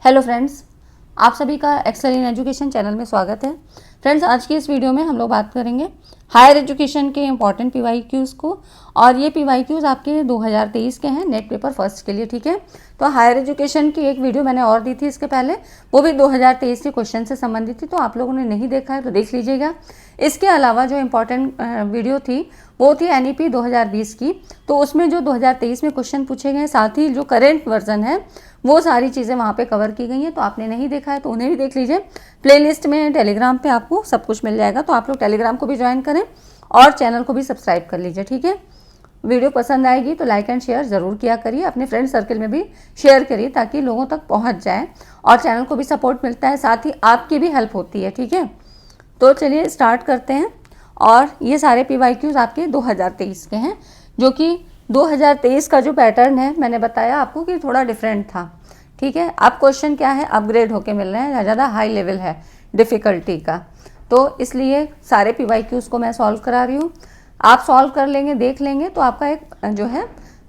Hello friends, आप सभी का एक्सेल इन एजुकेशन चैनल में स्वागत है। फ्रेंड्स, आज की इस वीडियो में हम लोग बात करेंगे हायर एजुकेशन के इम्पॉर्टेंट पीवाईक्यूज़ को। और ये पीवाईक्यूज़ आपके 2023 के हैं, नेट पेपर फर्स्ट के लिए। ठीक है, तो हायर एजुकेशन की एक वीडियो मैंने और दी थी इसके पहले, वो भी 2023 के क्वेश्चन से संबंधित थी, तो आप लोगों ने नहीं देखा है तो देख लीजिएगा। इसके अलावा जो इम्पॉर्टेंट वीडियो थी वो थी NEP 2020 की, तो उसमें जो 2023 में क्वेश्चन पूछे गए, साथ ही जो करेंट वर्जन है वो सारी चीज़ें वहाँ पे कवर की गई हैं। तो आपने नहीं देखा है तो उन्हें भी देख लीजिए। प्लेलिस्ट में टेलीग्राम पे आपको सब कुछ मिल जाएगा, तो आप लोग टेलीग्राम को भी ज्वाइन करें और चैनल को भी सब्सक्राइब कर लीजिए। ठीक है, वीडियो पसंद आएगी तो लाइक एंड शेयर ज़रूर किया करिए, अपने फ्रेंड सर्कल में भी शेयर करिए ताकि लोगों तक पहुँच जाए और चैनल को भी सपोर्ट मिलता है, साथ ही आपकी भी हेल्प होती है। ठीक है, तो चलिए स्टार्ट करते हैं। और ये सारे पीवाईक्यूज़ आपके 2023 के हैं, जो कि 2023 का जो पैटर्न है मैंने बताया आपको कि थोड़ा डिफरेंट था। ठीक है, अब क्वेश्चन क्या है, अपग्रेड होके मिल रहे हैं, ज़्यादा हाई लेवल है डिफ़िकल्टी का, तो इसलिए सारे पीवाईक्यूज़ को मैं सॉल्व करा रही हूँ। आप सॉल्व कर लेंगे, देख लेंगे तो आपका एक जो है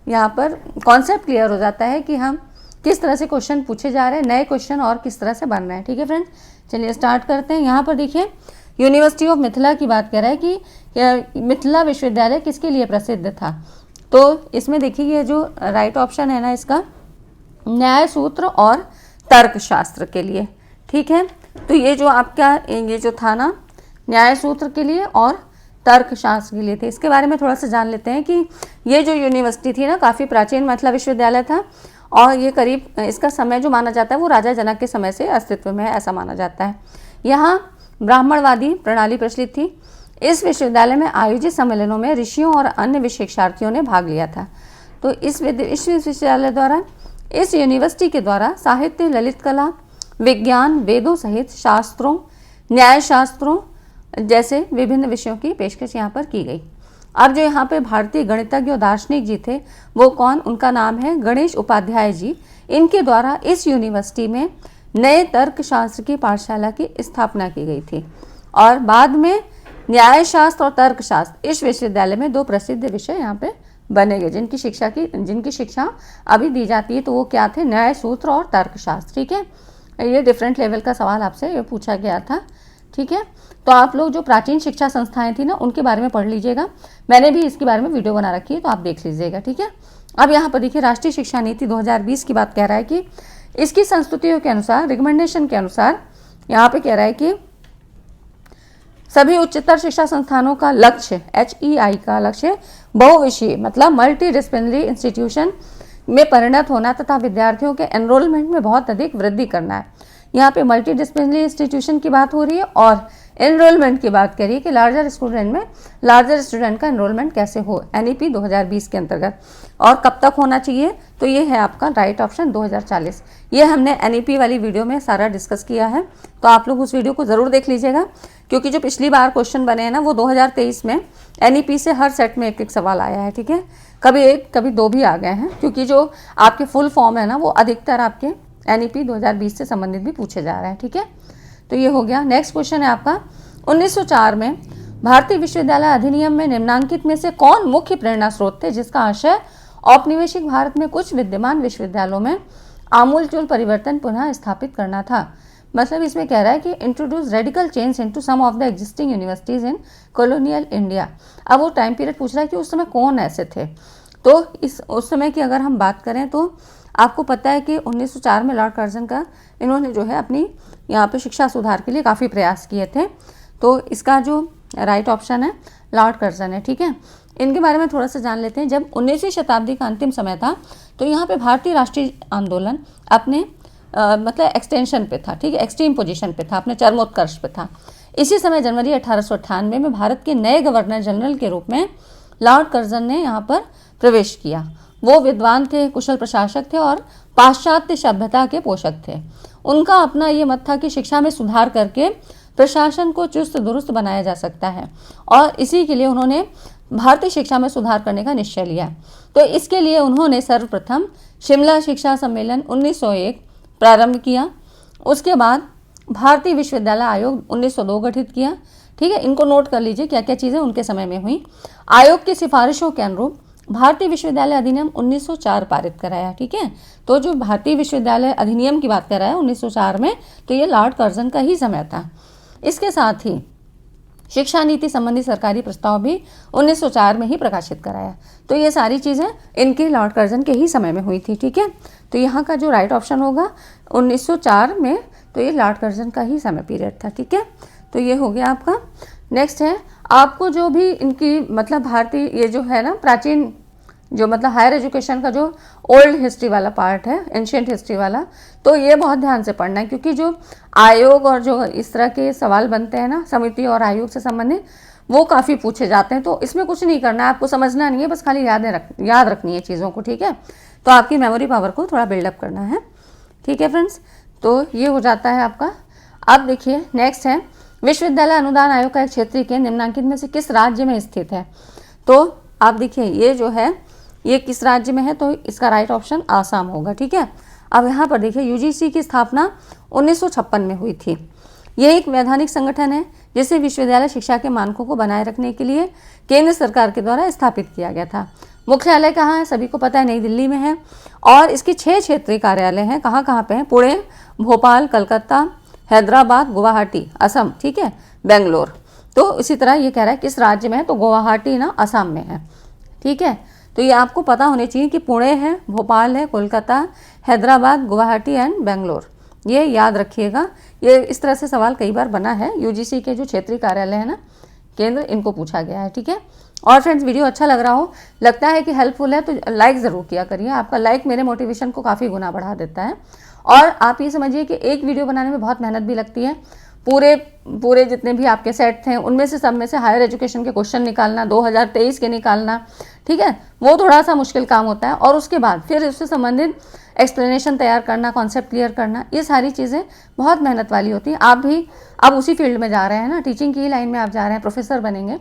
यहाँ पर कॉन्सेप्ट क्लियर हो जाता है कि हम किस तरह से क्वेश्चन पूछे जा रहे हैं, नए क्वेश्चन और किस तरह से बन रहे हैं। ठीक है फ्रेंड्स, चलिए स्टार्ट करते हैं। यहाँ पर देखिए, यूनिवर्सिटी ऑफ मिथिला की बात कर रहा है कि मिथिला विश्वविद्यालय किसके लिए प्रसिद्ध था। तो इसमें देखिए ये जो राइट ऑप्शन है ना इसका, न्याय सूत्र और तर्कशास्त्र के लिए। ठीक है, तो ये जो आपका ये जो था ना, न्याय सूत्र के लिए और तर्कशास्त्र के लिए थे। इसके बारे में थोड़ा सा जान लेते हैं कि ये जो यूनिवर्सिटी थी ना, काफ़ी प्राचीन मिथिला विश्वविद्यालय था और ये करीब इसका समय जो माना जाता है वो राजा जनक के समय से अस्तित्व में है, ऐसा माना जाता है। यहाँ ब्राह्मणवादी प्रणाली प्रचलित थी। इस विश्वविद्यालय में आयोजित सम्मेलनों में ऋषियों और अन्य शिक्षार्थियों ने भाग लिया था। तो इस विश्वविद्यालय द्वारा, इस यूनिवर्सिटी के द्वारा साहित्य, ललित कला, विज्ञान, वेदों सहित शास्त्रों, न्याय शास्त्रों जैसे विभिन्न विषयों की पेशकश यहाँ पर की गई। अब जो यहाँ पे भारतीय गणितज्ञ और दार्शनिक जी थे वो कौन, उनका नाम है गणेश उपाध्याय जी। इनके द्वारा इस यूनिवर्सिटी में नए तर्कशास्त्र की पाठशाला की स्थापना की गई थी और बाद में न्याय शास्त्र और तर्कशास्त्र इस विश्वविद्यालय में दो प्रसिद्ध विषय यहाँ पे बने गए, जिनकी शिक्षा अभी दी जाती है। तो वो क्या थे, न्याय सूत्र और तर्कशास्त्र। ठीक है, ये डिफरेंट लेवल का सवाल आपसे ये पूछा गया था। ठीक है, तो आप लोग जो प्राचीन शिक्षा संस्थाएं थी ना उनके बारे में पढ़ लीजिएगा, मैंने भी इसके बारे में वीडियो बना रखी है तो आप देख लीजिएगा। ठीक है, अब यहाँ पर देखिए, राष्ट्रीय शिक्षा नीति 2020 की बात कह रहा है कि इसकी संस्तुतियों के अनुसार, रिकमेंडेशन के अनुसार यहाँ पे कह रहा है कि सभी उच्चतर शिक्षा संस्थानों का लक्ष्य, HEI का लक्ष्य बहुविषयीय मतलब मल्टी डिसिप्लिनरी इंस्टीट्यूशन में परिणत होना तथा विद्यार्थियों के एनरोलमेंट में बहुत अधिक वृद्धि करना है। यहाँ पे मल्टी डिसिप्लिनरी इंस्टीट्यूशन की बात हो रही है और एनरोलमेंट की बात करिए कि लार्जर स्टूडेंट का एनरोलमेंट कैसे हो NEP 2020 के अंतर्गत, और कब तक होना चाहिए। तो ये है आपका राइट ऑप्शन 2040। ये हमने NEP वाली वीडियो में सारा डिस्कस किया है, तो आप लोग उस वीडियो को ज़रूर देख लीजिएगा, क्योंकि जो पिछली बार क्वेश्चन बने हैं ना वो 2023 में NEP से हर सेट में एक एक सवाल आया है। ठीक है, कभी एक कभी दो भी आ गए हैं, क्योंकि जो आपके फुल फॉर्म है ना वो अधिकतर आपके NEP 2020 से संबंधित भी पूछे जा रहे हैं। ठीक है, तो ये हो गया। नेक्स्ट क्वेश्चन है आपका, 1904 में भारतीय विश्वविद्यालय अधिनियम में निम्नांकित में से कौन मुख्य प्रेरणा स्रोत थे जिसका आशय औपनिवेशिक भारत में कुछ विद्यमान विश्वविद्यालयों में आमूलचूल परिवर्तन पुनः स्थापित करना था। मतलब इसमें कह रहा है कि introduce radical change into some of the existing universities in colonial India. अब वो टाइम पीरियड पूछ रहा है कि उस समय कौन ऐसे थे। तो उस समय की अगर हम बात करें तो आपको पता है कि 1904 में लॉर्ड कर्जन का इन्होंने जो है अपनी यहाँ पे शिक्षा सुधार के लिए काफ़ी प्रयास किए थे। तो इसका जो राइट ऑप्शन है लॉर्ड कर्जन है। ठीक है, इनके बारे में थोड़ा सा जान लेते हैं। जब 19वीं शताब्दी का अंतिम समय था तो यहाँ पे भारतीय राष्ट्रीय आंदोलन अपने मतलब एक्सटेंशन पे था। ठीक है, एक्सट्रीम पोजीशन पे था, अपने चरमोत्कर्ष पे था। इसी समय जनवरी 1898 में भारत के नए गवर्नर जनरल के रूप में लॉर्ड कर्जन ने यहाँ पर प्रवेश किया। वो विद्वान थे, कुशल प्रशासक थे और पाश्चात्य सभ्यता के पोषक थे। उनका अपना ये मत था कि शिक्षा में सुधार करके प्रशासन को चुस्त दुरुस्त बनाया जा सकता है और इसी के लिए उन्होंने भारतीय शिक्षा में सुधार करने का निश्चय लिया। तो इसके लिए उन्होंने सर्वप्रथम शिमला शिक्षा सम्मेलन 1901 प्रारंभ किया। उसके बाद भारतीय विश्वविद्यालय आयोग 1902 गठित किया। ठीक है, इनको नोट कर लीजिए क्या क्या चीज़ें उनके समय में हुई। आयोग की सिफारिशों के अनुरूप भारतीय विश्वविद्यालय अधिनियम 1904 पारित कराया। ठीक है, तो जो भारतीय विश्वविद्यालय अधिनियम की बात कर रहा है 1904 में, तो ये लॉर्ड कर्जन का ही समय था। इसके साथ ही शिक्षा नीति संबंधी सरकारी प्रस्ताव भी 1904 में ही प्रकाशित कराया। तो ये सारी चीज़ें इनके लॉर्ड कर्जन के ही समय में हुई थी। ठीक है, तो यहाँ का जो राइट ऑप्शन होगा 1904 में, तो ये लॉर्ड कर्जन का ही समय पीरियड था। ठीक है, तो ये हो गया आपका। नेक्स्ट है आपको जो भी इनकी मतलब भारतीय ये जो है ना प्राचीन जो मतलब हायर एजुकेशन का जो ओल्ड हिस्ट्री वाला पार्ट है, एंशियंट हिस्ट्री वाला, तो ये बहुत ध्यान से पढ़ना है, क्योंकि जो आयोग और जो इस तरह के सवाल बनते हैं ना समिति और आयोग से संबंधित, वो काफ़ी पूछे जाते हैं। तो इसमें कुछ नहीं करना है, आपको समझना नहीं है, बस खाली याद रखनी है चीज़ों को। ठीक है, तो आपकी मेमोरी पावर को थोड़ा बिल्डअप करना है। ठीक है फ्रेंड्स, तो ये हो जाता है आपका। अब देखिए नेक्स्ट है विश्वविद्यालय अनुदान आयोग का एक क्षेत्रीय केंद्र निम्नलिखित में से किस राज्य में स्थित है। तो आप देखिए ये जो है ये किस राज्य में है, तो इसका राइट ऑप्शन आसाम होगा। ठीक है, अब यहाँ पर देखिए यूजीसी की स्थापना 1956 में हुई थी। ये एक वैधानिक संगठन है जिसे विश्वविद्यालय शिक्षा के मानकों को बनाए रखने के लिए केंद्र सरकार के द्वारा स्थापित किया गया था। मुख्यालय कहाँ है, सभी को पता है, नई दिल्ली में है। और इसके 6 क्षेत्रीय कार्यालय हैं। कहाँ कहाँ पे हैं, पुणे, भोपाल, कलकत्ता, हैदराबाद, गुवाहाटी, असम, ठीक है, बेंगलोर। तो इसी तरह ये कह रहा है किस राज्य में है, तो गुवाहाटी ना असम में है। ठीक है, तो ये आपको पता होने चाहिए कि पुणे है, भोपाल है, कोलकाता, हैदराबाद, गुवाहाटी एंड बेंगलोर। ये याद रखिएगा, ये इस तरह से सवाल कई बार बना है। यूजीसी के जो क्षेत्रीय कार्यालय है ना केंद्र, इनको पूछा गया है। ठीक है, और फ्रेंड्स वीडियो अच्छा लग रहा हो, लगता है कि हेल्पफुल है, तो लाइक ज़रूर किया करिए। आपका लाइक मेरे मोटिवेशन को काफ़ी गुना बढ़ा देता है। और आप ये समझिए कि एक वीडियो बनाने में बहुत मेहनत भी लगती है। पूरे जितने भी आपके सेट थे उनमें से सब में से हायर एजुकेशन के क्वेश्चन निकालना, 2023 के निकालना, ठीक है, वो थोड़ा सा मुश्किल काम होता है। और उसके बाद फिर उससे संबंधित एक्सप्लेनेशन तैयार करना, कॉन्सेप्ट क्लियर करना, ये सारी चीज़ें बहुत मेहनत वाली होती हैं। आप भी अब उसी फील्ड में जा रहे हैं ना, टीचिंग की लाइन में आप जा रहे हैं, प्रोफेसर बनेंगे,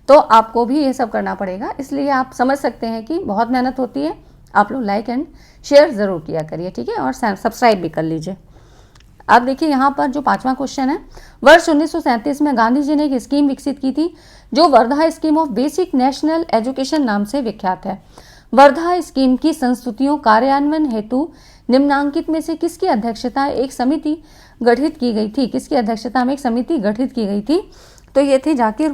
तो आपको भी ये सब करना पड़ेगा। इसलिए आप समझ सकते हैं कि बहुत मेहनत होती है। आप लोग लाइक एंड शेयर ज़रूर किया करिए। ठीक है, और सब्सक्राइब भी कर लीजिए। अब देखिए यहाँ पर जो 5वां क्वेश्चन है, वर्ष 1937 में गांधी जी ने एक स्कीम विकसित की थी जो Wardha scheme of basic national education नाम से विख्यात है। वर्धा स्कीम की संस्तुतियों कार्यान्वयन हेतु निम्नांकित में से किसकी अध्यक्षता एक समिति गठित की गई थी। किसकी अध्यक्षता में एक समिति गठित की गई थी, तो ये थी जाकिर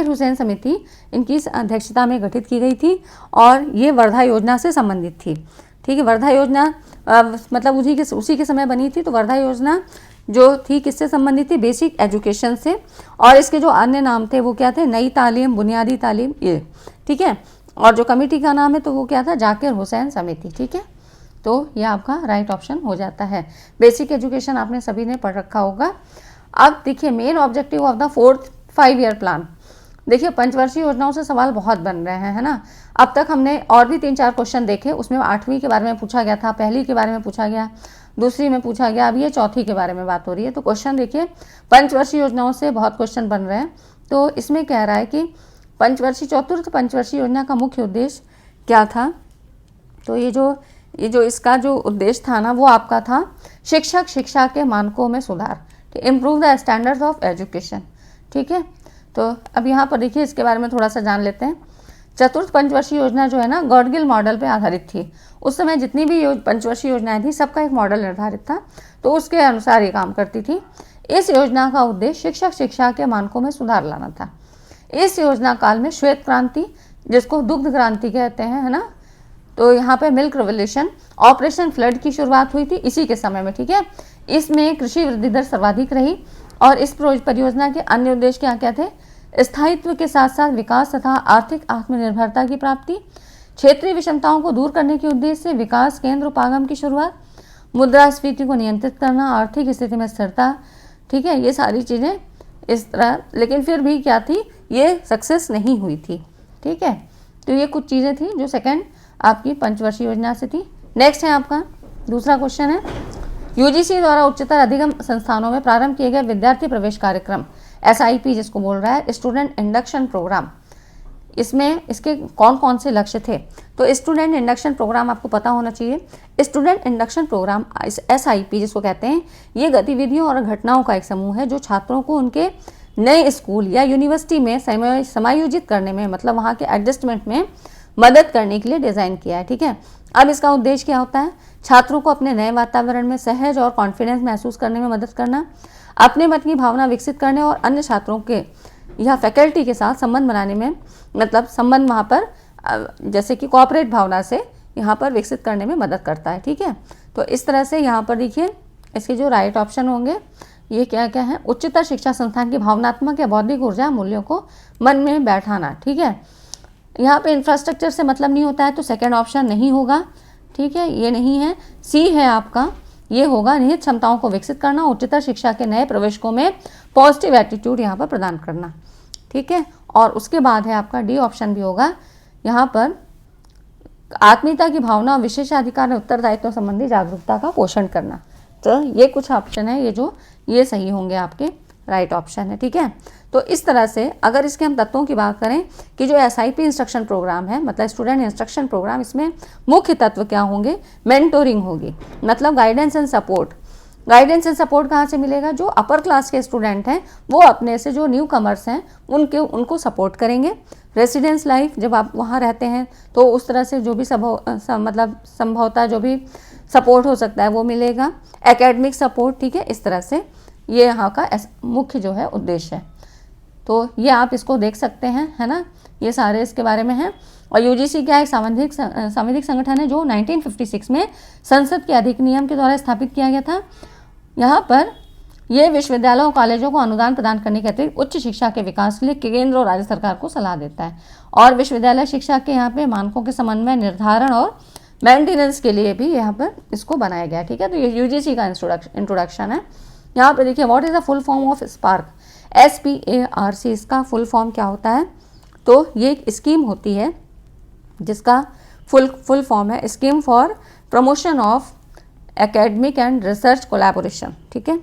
हुसैन समिति, इनकी अध्यक्षता में गठित की गई थी। और ये वर्धा योजना से संबंधित थी। ठीक है, वर्धा योजना मतलब उसी के समय बनी थी। तो वर्धा योजना जो थी किससे संबंधित थी, बेसिक एजुकेशन से। और इसके जो अन्य नाम थे वो क्या थे, नई तालीम, बुनियादी तालीम, ये। ठीक है, और जो कमेटी का नाम है तो वो क्या था, जाकिर हुसैन समिति। ठीक है, तो ये आपका राइट ऑप्शन हो जाता है। बेसिक एजुकेशन आपने सभी ने पढ़ रखा होगा। अब देखिए main objective of the 4th 5 year plan. देखिए पंचवर्षीय योजनाओं से सवाल बहुत बन रहे हैं, है ना। अब तक हमने और भी 3-4 क्वेश्चन देखे, उसमें 8वीं के बारे में पूछा गया था, पहली के बारे में पूछा गया, दूसरी में पूछा गया, अब ये चौथी के बारे में बात हो रही है। तो क्वेश्चन देखिए पंचवर्षीय योजनाओं से बहुत क्वेश्चन बन रहे हैं। तो इसमें कह रहा है कि चतुर्थ पंचवर्षीय योजना का मुख्य उद्देश्य क्या था। तो ये जो इसका जो उद्देश्य था ना, वो आपका था शिक्षा के मानकों में सुधार, improve the standards of education. ठीक है, तो अब यहाँ पर देखिए इसके बारे में थोड़ा सा जान लेते हैं। चतुर्थ पंचवर्षीय योजना जो है ना गॉडगिल मॉडल पे आधारित थी। उस समय जितनी भी पंचवर्षीय योजनाएं थी सबका एक मॉडल निर्धारित था, तो उसके अनुसार ये काम करती थी। इस योजना का उद्देश्य शिक्षा के मानकों में सुधार लाना था। इस योजना काल में श्वेत क्रांति, जिसको दुग्ध क्रांति कहते हैं, है ना, तो यहाँ पे मिल्क रेवोल्यूशन, ऑपरेशन फ्लड की शुरुआत हुई थी इसी के समय में। ठीक है, इसमें कृषि वृद्धि दर सर्वाधिक रही। और इस परियोजना के अन्य उद्देश्य क्या थे, स्थायित्व के साथ साथ विकास तथा आर्थिक आत्मनिर्भरता की प्राप्ति, क्षेत्रीय विषमताओं को दूर करने के उद्देश्य से विकास केंद्र उपागम की शुरुआत, मुद्रास्फीति को नियंत्रित करना, आर्थिक स्थिति में स्थिरता। ठीक है, ये सारी चीज़ें इस तरह, लेकिन फिर भी क्या थी, ये सक्सेस नहीं हुई थी। ठीक है, तो ये कुछ चीज़ें थी जो सेकेंड आपकी पंचवर्षीय योजना से थी। नेक्स्ट है आपका दूसरा क्वेश्चन है, यूजीसी द्वारा उच्चतर अधिगम संस्थानों में प्रारंभ किए गए विद्यार्थी प्रवेश कार्यक्रम SIP जिसको बोल रहा है, स्टूडेंट इंडक्शन प्रोग्राम, इसमें इसके कौन कौन से लक्ष्य थे। तो स्टूडेंट इंडक्शन प्रोग्राम आपको पता होना चाहिए। स्टूडेंट इंडक्शन प्रोग्राम SIP जिसको कहते हैं, ये गतिविधियों और घटनाओं का एक समूह है जो छात्रों को उनके नए स्कूल या यूनिवर्सिटी में समायोजित करने में, मतलब वहाँ के एडजस्टमेंट में मदद करने के लिए डिज़ाइन किया है। ठीक है, अब इसका उद्देश्य क्या होता है? छात्रों को अपने नए वातावरण में सहज और कॉन्फिडेंस महसूस करने में मदद करना, अपने मत की भावना विकसित करने और अन्य छात्रों के या फैकल्टी के साथ संबंध बनाने में, मतलब संबंध वहाँ पर जैसे कि कोऑपरेट भावना से यहाँ पर विकसित करने में मदद करता है। ठीक है, तो इस तरह से यहाँ पर देखिए इसके जो राइट ऑप्शन होंगे ये क्या क्या है? उच्चतर शिक्षा संस्थान की भावनात्मक या बौद्धिक ऊर्जा मूल्यों को मन में बैठाना। ठीक है, यहाँ पे इंफ्रास्ट्रक्चर से मतलब नहीं होता है तो सेकंड ऑप्शन नहीं होगा। ठीक है, ये नहीं है, सी है आपका, ये होगा निहित क्षमताओं को विकसित करना, उच्चतर शिक्षा के नए प्रवेशकों में पॉजिटिव एटीट्यूड यहाँ पर प्रदान करना। ठीक है, और उसके बाद है आपका डी ऑप्शन भी होगा, यहाँ पर आत्मीयता की भावना और विशेषाधिकार और उत्तरदायित्व संबंधी जागरूकता का पोषण करना। तो ये कुछ ऑप्शन है ये सही होंगे, आपके राइट ऑप्शन है। ठीक है, तो इस तरह से अगर इसके हम तत्वों की बात करें कि जो SIP इंस्ट्रक्शन प्रोग्राम है, मतलब स्टूडेंट इंस्ट्रक्शन प्रोग्राम, इसमें मुख्य तत्व क्या होंगे? मेंटोरिंग होगी, मतलब guidance and support. Guidance and support कहाँ से मिलेगा? जो अपर क्लास के स्टूडेंट हैं वो अपने से जो न्यू कमर्स हैं उनको सपोर्ट करेंगे। रेसिडेंस लाइफ, जब आप वहाँ रहते हैं तो उस तरह से जो भी संभवतः जो भी सपोर्ट हो सकता है वो मिलेगा। एकेडमिक सपोर्ट, ठीक है, इस तरह से ये यहाँ का मुख्य जो है उद्देश्य है। तो ये आप इसको देख सकते हैं, है ना, ये सारे इसके बारे में हैं। और UGC क्या एक सांविधिक संगठन है जो 1956 में संसद के अधिनियम के द्वारा स्थापित किया गया था। यहाँ पर ये विश्वविद्यालयों और कॉलेजों को अनुदान प्रदान करने के अतिरिक्त उच्च शिक्षा के विकास के लिए केंद्र और राज्य सरकार को सलाह देता है, और विश्वविद्यालय शिक्षा के यहाँ पे मानकों के समन्वय, निर्धारण और मेंटेनेंस के लिए भी यहाँ पर इसको बनाया गया। ठीक है, तो ये UGC का इंट्रोडक्शन है। यहाँ पे देखिए what is the full form of spark? SPARC, इसका फुल फॉर्म क्या होता है? तो ये एक स्कीम होती है जिसका फुल फॉर्म है scheme for promotion of academic and research collaboration. ठीक है,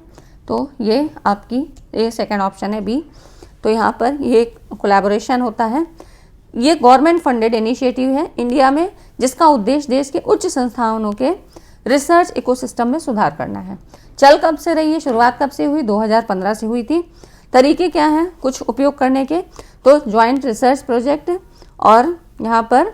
तो ये आपकी ये सेकंड ऑप्शन है बी। तो यहाँ पर ये कोलैबोरेशन होता है, ये गवर्नमेंट फंडेड इनिशिएटिव है इंडिया में, जिसका उद्देश्य देश के उच्च संस्थानों के रिसर्च इकोसिस्टम में सुधार करना है। चल कब से रही है, शुरुआत कब से हुई? 2015 से हुई थी। तरीके क्या हैं कुछ उपयोग करने के? तो ज्वाइंट रिसर्च प्रोजेक्ट, और यहाँ पर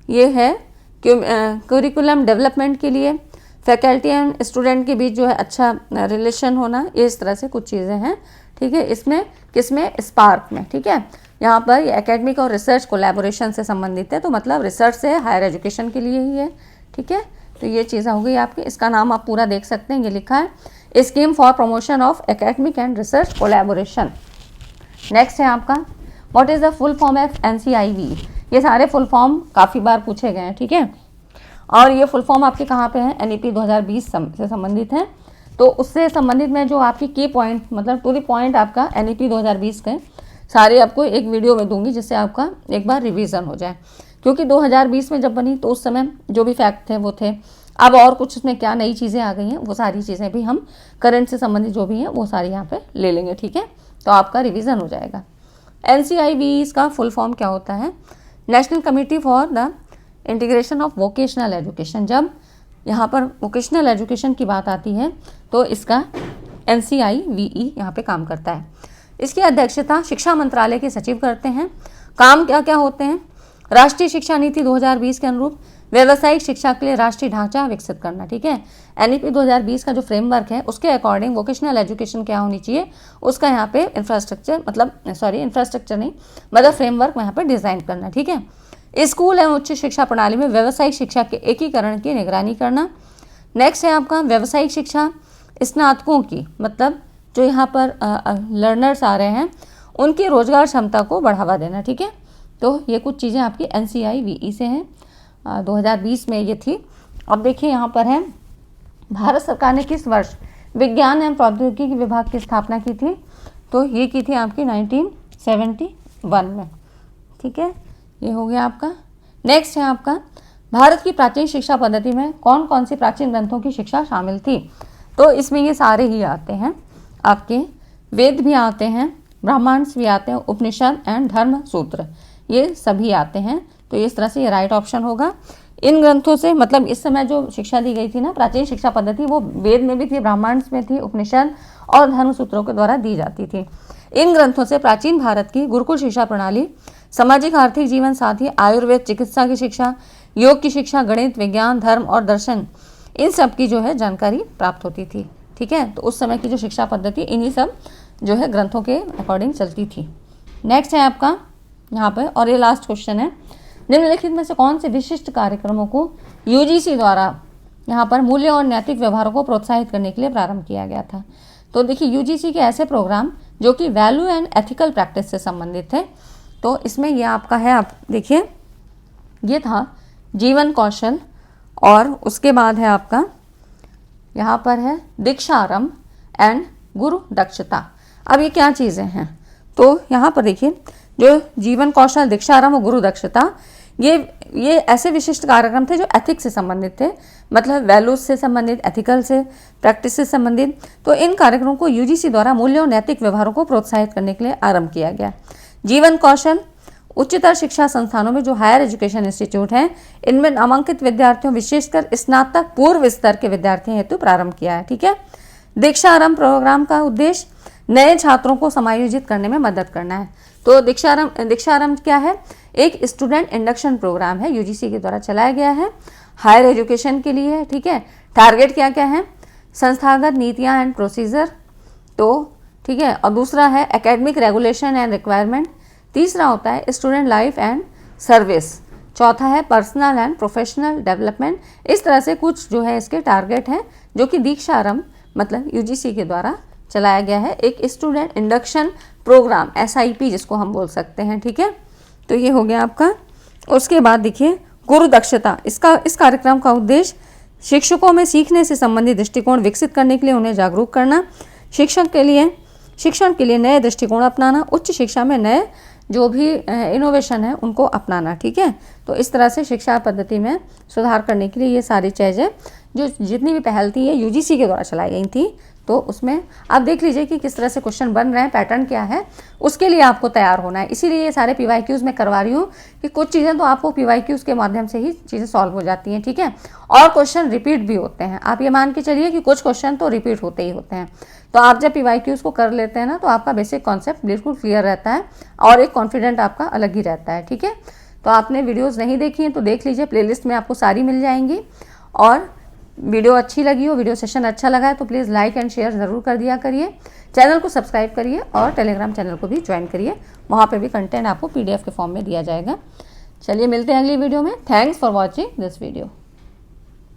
ये है करिकुलम डेवलपमेंट के लिए, फैकल्टी एंड स्टूडेंट के बीच जो है अच्छा रिलेशन होना, ये इस तरह से कुछ चीज़ें हैं। ठीक है, इसमें किसमें? स्पार्क में। ठीक है, यहाँ पर ये एकेडमिक और रिसर्च कोलैबोरेशन से संबंधित है, तो मतलब रिसर्च से हायर एजुकेशन के लिए ही है। ठीक है, तो ये चीज़ें हो गई आपकी। इसका नाम आप पूरा देख सकते हैं, ये लिखा है scheme for promotion of academic and research collaboration. Next है आपका what is the full form of NCIV? ये सारे फुल फॉर्म काफ़ी बार पूछे गए हैं। ठीक है, और ये फुल फॉर्म आपके कहाँ पे हैं? NEP 2020 से संबंधित है। तो उससे संबंधित में जो आपकी की पॉइंट, मतलब टू द पॉइंट आपका NEP 2020 के सारे आपको एक वीडियो में दूंगी, जिससे आपका एक बार रिवीजन हो जाए, क्योंकि 2020 में जब बनी तो उस समय जो भी फैक्ट थे वो थे। अब और कुछ उसमें क्या नई चीज़ें आ गई हैं, वो सारी चीज़ें भी हम करंट से संबंधित जो भी हैं वो सारी यहाँ पे ले लेंगे। ठीक है, तो आपका रिवीजन हो जाएगा। NCIV इसका फुल फॉर्म क्या होता है? National committee for the integration of vocational education. जब यहाँ पर वोकेशनल एजुकेशन की बात आती है तो इसका NCIVE यहाँ पे काम करता है। इसकी अध्यक्षता शिक्षा मंत्रालय के सचिव करते हैं। काम क्या क्या होते हैं? राष्ट्रीय शिक्षा नीति 2020 के अनुरूप व्यावसायिक शिक्षा के लिए राष्ट्रीय ढांचा विकसित करना। ठीक है, NEP 2020 का जो फ्रेमवर्क है उसके अकॉर्डिंग वोकेशनल एजुकेशन क्या होनी चाहिए, उसका यहाँ पे इंफ्रास्ट्रक्चर मतलब फ्रेमवर्क यहाँ पे डिज़ाइन करना। ठीक है, स्कूल एवं उच्च शिक्षा प्रणाली में व्यावसायिक शिक्षा के एकीकरण की निगरानी करना। नेक्स्ट है आपका व्यावसायिक शिक्षा स्नातकों की, मतलब जो यहाँ पर लर्नर्स आ रहे हैं उनकी रोजगार क्षमता को बढ़ावा देना। ठीक है, तो ये कुछ चीज़ें आपकी NCIVE से हैं, 2020 में ये थी। अब देखिए यहाँ पर है भारत सरकार ने किस वर्ष विज्ञान एवं प्रौद्योगिकी विभाग की स्थापना की थी? तो ये की थी आपकी 1971 में। ठीक है, ये हो गया आपका। नेक्स्ट है आपका भारत की प्राचीन शिक्षा पद्धति में कौन कौन सी प्राचीन ग्रंथों की शिक्षा शामिल थी? तो इसमें ये सारे ही आते हैं, आपके वेद भी आते हैं, ब्राह्मण्स भी आते हैं, उपनिषद एंड धर्म सूत्र, ये सभी आते हैं। तो इस तरह से ये राइट ऑप्शन होगा। इन ग्रंथों से मतलब इस समय जो शिक्षा दी गई थी ना, प्राचीन शिक्षा पद्धति, वो वेद में भी थी, ब्राह्मण्स में थी, उपनिषद और धर्म सूत्रों के द्वारा दी जाती थी। इन ग्रंथों से प्राचीन भारत की गुरुकुल शिक्षा प्रणाली सामाजिक आर्थिक जीवन, साथ ही आयुर्वेद, चिकित्सा की शिक्षा, योग की शिक्षा, गणित, विज्ञान, धर्म और दर्शन, इन सब की जो है जानकारी प्राप्त होती थी। ठीक है, तो उस समय की जो शिक्षा पद्धति इन्हीं सब जो है ग्रंथों के अकॉर्डिंग चलती थी। नेक्स्ट है आपका यहाँ पर, और ये लास्ट क्वेश्चन है, निम्नलिखित में से कौन से विशिष्ट कार्यक्रमों को यूजीसी द्वारा यहाँ पर मूल्य और नैतिक व्यवहारों को प्रोत्साहित करने के लिए प्रारंभ किया गया था। तो देखिए यूजीसी के ऐसे प्रोग्राम जो कि वैल्यू एंड एथिकल प्रैक्टिस से संबंधित थे, तो इसमें ये आपका है, आप देखिए ये था जीवन कौशल, और उसके बाद है आपका यहाँ पर है दीक्षारंभ एंड गुरु दक्षता। अब ये क्या चीज़ें हैं, तो यहाँ पर देखिए जो जीवन कौशल, दीक्षारंभ और गुरु दक्षता, ये ऐसे विशिष्ट कार्यक्रम थे जो एथिक्स से संबंधित थे, मतलब वैल्यूज से संबंधित, एथिकल से, प्रैक्टिस से संबंधित। तो इन कार्यक्रमों को यूजीसी द्वारा मूल्य और नैतिक व्यवहारों को प्रोत्साहित करने के लिए आरंभ किया गया। जीवन कौशल उच्चतर शिक्षा संस्थानों में जो हायर एजुकेशन इंस्टीट्यूट हैं, इनमें नामांकित विद्यार्थियों, विशेषकर स्नातक पूर्व स्तर के विद्यार्थियों हेतु प्रारंभ किया है। ठीक है, दीक्षारंभ प्रोग्राम का उद्देश्य नए छात्रों को समायोजित करने में मदद करना है। तो दीक्षारंभ क्या है, एक स्टूडेंट इंडक्शन प्रोग्राम है, यूजीसी के द्वारा चलाया गया है, हायर एजुकेशन के लिए है। ठीक है, टारगेट क्या क्या है, संस्थागत नीतियां एंड प्रोसीजर, तो ठीक है, और दूसरा है एकेडमिक रेगुलेशन एंड रिक्वायरमेंट, तीसरा होता है स्टूडेंट लाइफ एंड सर्विस, चौथा है पर्सनल एंड प्रोफेशनल डेवलपमेंट। इस तरह से कुछ जो है इसके टारगेट हैं जो कि दीक्षारंभ मतलब यूजीसी के द्वारा चलाया गया है, एक स्टूडेंट इंडक्शन प्रोग्राम, SIP जिसको हम बोल सकते हैं। ठीक है, तो ये हो गया आपका। उसके बाद देखिए गुरु दक्षता, इस कार्यक्रम का उद्देश्य शिक्षकों में सीखने से संबंधित दृष्टिकोण विकसित करने के लिए उन्हें जागरूक करना, शिक्षण के लिए नए दृष्टिकोण अपनाना, उच्च शिक्षा में नए जो भी इनोवेशन है उनको अपनाना। ठीक है, तो इस तरह से शिक्षा पद्धति में सुधार करने के लिए ये सारी चीज़ें जो जितनी भी पहल थी ये यूजीसी के द्वारा चलाई गई थी। तो उसमें आप देख लीजिए कि किस तरह से क्वेश्चन बन रहे हैं, पैटर्न क्या है, उसके लिए आपको तैयार होना है। इसीलिए ये सारे PYQs में करवा रही हूँ कि कुछ चीज़ें तो आपको PYQs के माध्यम से ही चीज़ें सॉल्व हो जाती हैं। ठीक है, और क्वेश्चन रिपीट भी होते हैं, आप ये मान के चलिए कि कुछ क्वेश्चन तो रिपीट होते ही होते हैं। तो आप जब PYQs को कर लेते हैं ना, तो आपका बेसिक कॉन्सेप्ट बिल्कुल क्लियर रहता है और एक कॉन्फिडेंट आपका अलग ही रहता है। ठीक है, तो आपने वीडियोज़ नहीं देखी हैं तो देख लीजिए, प्लेलिस्ट में आपको सारी मिल जाएंगी। और वीडियो अच्छी लगी हो, वीडियो सेशन अच्छा लगा है तो प्लीज़ लाइक एंड शेयर ज़रूर कर दिया करिए, चैनल को सब्सक्राइब करिए और टेलीग्राम चैनल को भी ज्वाइन करिए, वहाँ पे भी कंटेंट आपको PDF के फॉर्म में दिया जाएगा। चलिए मिलते हैं अगली वीडियो में। Thanks for watching this video.